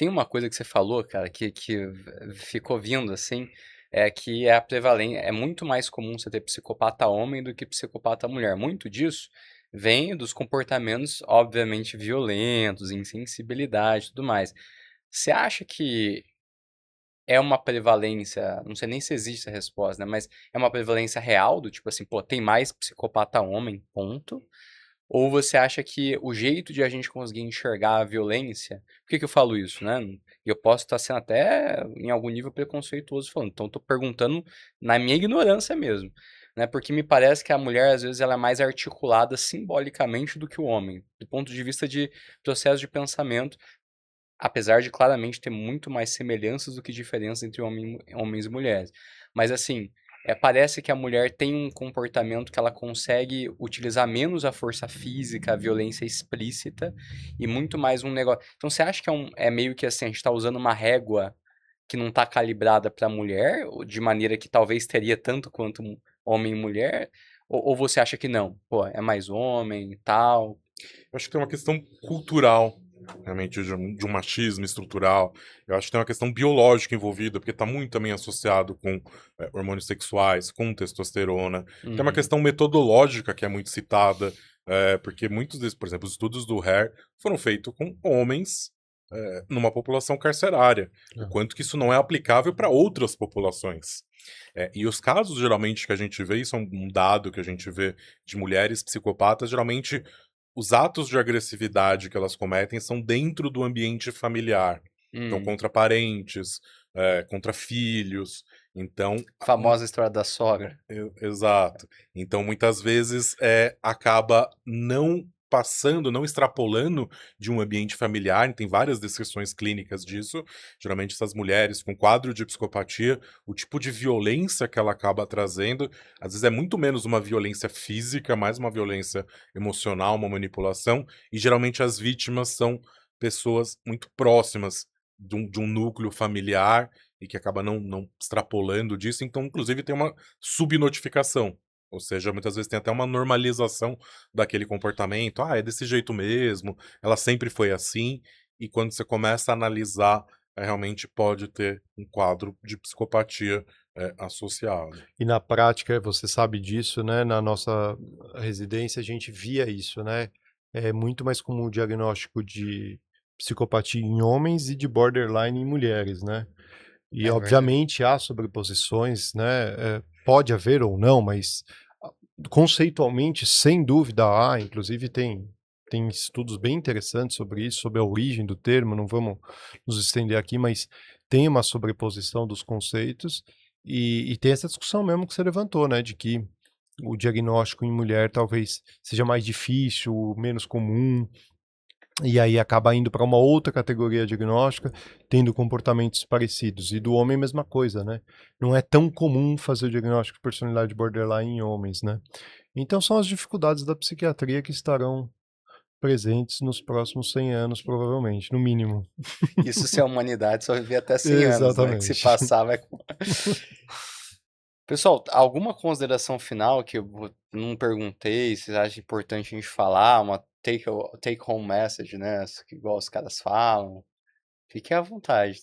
Tem uma coisa que você falou, cara, que ficou vindo assim, é que é a prevalência, é muito mais comum você ter psicopata homem do que psicopata mulher. Muito disso vem dos comportamentos, obviamente, violentos, insensibilidade e tudo mais. Você acha que é uma prevalência, não sei nem se existe essa resposta, né? Mas é uma prevalência real do tipo assim, pô, tem mais psicopata homem, ponto? Ou você acha que o jeito de a gente conseguir enxergar a violência, por que que eu falo isso, né? E eu posso estar sendo até em algum nível preconceituoso falando, então estou perguntando na minha ignorância mesmo, né? Porque me parece que a mulher às vezes ela é mais articulada simbolicamente do que o homem, do ponto de vista de processo de pensamento, apesar de claramente ter muito mais semelhanças do que diferenças entre homens e mulheres. Mas assim, parece que a mulher tem um comportamento que ela consegue utilizar menos a força física, a violência explícita, e muito mais um negócio. Então você acha que é meio que assim, a gente está usando uma régua que não está calibrada para a mulher, de maneira que talvez teria tanto quanto homem e mulher? Ou você acha que não? Pô, é mais homem e tal? Eu acho que tem uma questão cultural, realmente, de um machismo estrutural. Eu acho que tem uma questão biológica envolvida, porque está muito também associado com hormônios sexuais, com testosterona. Tem uma Uhum. questão metodológica que é muito citada, porque muitos desses, por exemplo, os estudos do Hare foram feitos com homens numa população carcerária. O É. quanto que isso não é aplicável para outras populações. E os casos, geralmente, que a gente vê, isso é um dado que a gente vê de mulheres psicopatas, geralmente os atos de agressividade que elas cometem são dentro do ambiente familiar. Então, Hum. contra parentes, contra filhos. Então, Famosa história da sogra. exato. Então, muitas vezes, acaba não passando, não extrapolando de um ambiente familiar, tem várias descrições clínicas disso. Geralmente, essas mulheres com quadro de psicopatia, o tipo de violência que ela acaba trazendo, às vezes é muito menos uma violência física, mais uma violência emocional, uma manipulação, e geralmente as vítimas são pessoas muito próximas de um núcleo familiar e que acaba não extrapolando disso, então inclusive tem uma subnotificação, ou seja, muitas vezes tem até uma normalização daquele comportamento, é desse jeito mesmo, ela sempre foi assim, e quando você começa a analisar, realmente pode ter um quadro de psicopatia, associado. E na prática, você sabe disso, né, na nossa residência a gente via isso, né, é muito mais comum o diagnóstico de psicopatia em homens e de borderline em mulheres, né. E É verdade. obviamente há sobreposições, né, pode haver ou não, mas conceitualmente, sem dúvida há, inclusive tem estudos bem interessantes sobre isso, sobre a origem do termo, não vamos nos estender aqui, mas tem uma sobreposição dos conceitos, e tem essa discussão mesmo que você levantou, né, de que o diagnóstico em mulher talvez seja mais difícil, menos comum, e aí acaba indo para uma outra categoria diagnóstica, tendo comportamentos parecidos. E do homem, a mesma coisa, né? Não é tão comum fazer o diagnóstico de personalidade borderline em homens, né? Então são as dificuldades da psiquiatria que estarão presentes nos próximos 100 anos, provavelmente, no mínimo. Isso se a humanidade só viver até 100 anos, né? Que se Exatamente. passar vai. Pessoal, alguma consideração final que eu não perguntei, vocês acham importante a gente falar? Uma take home message, né? Igual os caras falam. Fiquem à vontade.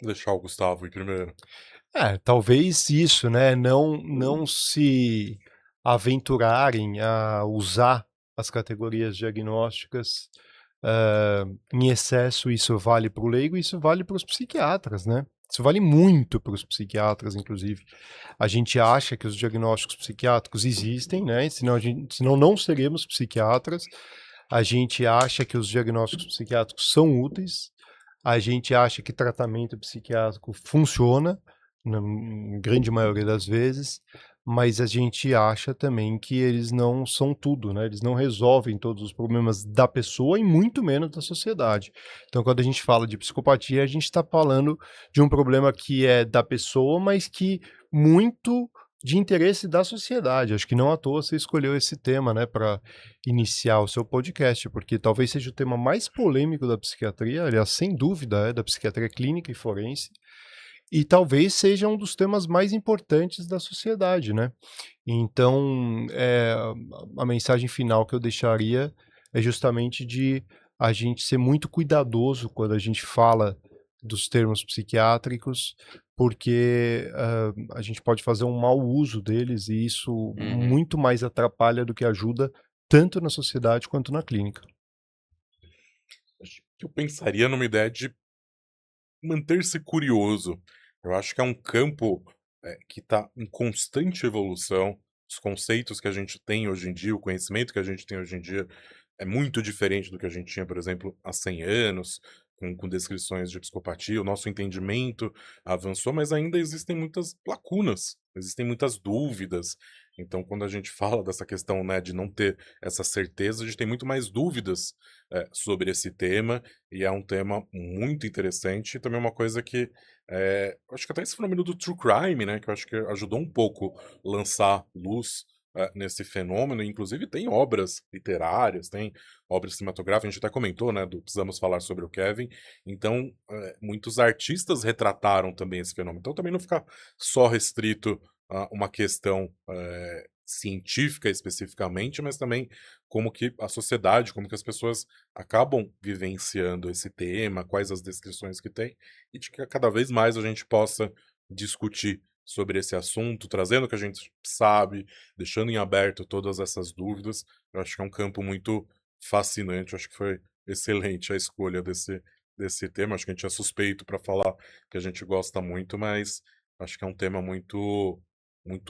Vou deixar o Gustavo ir primeiro. Talvez isso, né? Não se aventurarem a usar as categorias diagnósticas em excesso. Isso vale para o leigo, isso vale para os psiquiatras, né? Isso vale muito para os psiquiatras, inclusive. A gente acha que os diagnósticos psiquiátricos existem, né? Senão não seremos psiquiatras. A gente acha que os diagnósticos psiquiátricos são úteis. A gente acha que tratamento psiquiátrico funciona, na grande maioria das vezes, mas a gente acha também que eles não são tudo, né, eles não resolvem todos os problemas da pessoa e muito menos da sociedade. Então quando a gente fala de psicopatia, a gente está falando de um problema que é da pessoa, mas que muito de interesse da sociedade. Acho que não à toa você escolheu esse tema, né, para iniciar o seu podcast, porque talvez seja o tema mais polêmico da psiquiatria, aliás, sem dúvida, da psiquiatria clínica e forense, e talvez seja um dos temas mais importantes da sociedade, né. Então, a mensagem final que eu deixaria é justamente de a gente ser muito cuidadoso quando a gente fala dos termos psiquiátricos, porque, a gente pode fazer um mau uso deles e isso Uhum. muito mais atrapalha do que ajuda, tanto na sociedade quanto na clínica. Acho que eu pensaria numa ideia de manter-se curioso. Eu acho que é um campo, que está em constante evolução. Os conceitos que a gente tem hoje em dia, o conhecimento que a gente tem hoje em dia é muito diferente do que a gente tinha, por exemplo, há 100 anos, com descrições de psicopatia. O nosso entendimento avançou, mas ainda existem muitas lacunas, existem muitas dúvidas. Então, quando a gente fala dessa questão, né, de não ter essa certeza, a gente tem muito mais dúvidas, sobre esse tema, e é um tema muito interessante e também uma coisa que, acho que até esse fenômeno do true crime, né, que eu acho que ajudou um pouco lançar luz, nesse fenômeno. Inclusive tem obras literárias, tem obras cinematográficas, a gente até comentou, né, do Precisamos Falar sobre o Kevin. Então, muitos artistas retrataram também esse fenômeno. Então também não ficar só restrito a uma questão, científica especificamente, mas também como que a sociedade, como que as pessoas acabam vivenciando esse tema, quais as descrições que tem, e de que cada vez mais a gente possa discutir sobre esse assunto, trazendo o que a gente sabe, deixando em aberto todas essas dúvidas. Eu acho que é um campo muito fascinante, eu acho que foi excelente a escolha desse tema. Acho que a gente é suspeito para falar que a gente gosta muito, mas acho que é um tema muito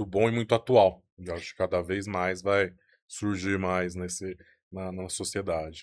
bom e muito atual. E eu acho que cada vez mais vai surgir mais na sociedade.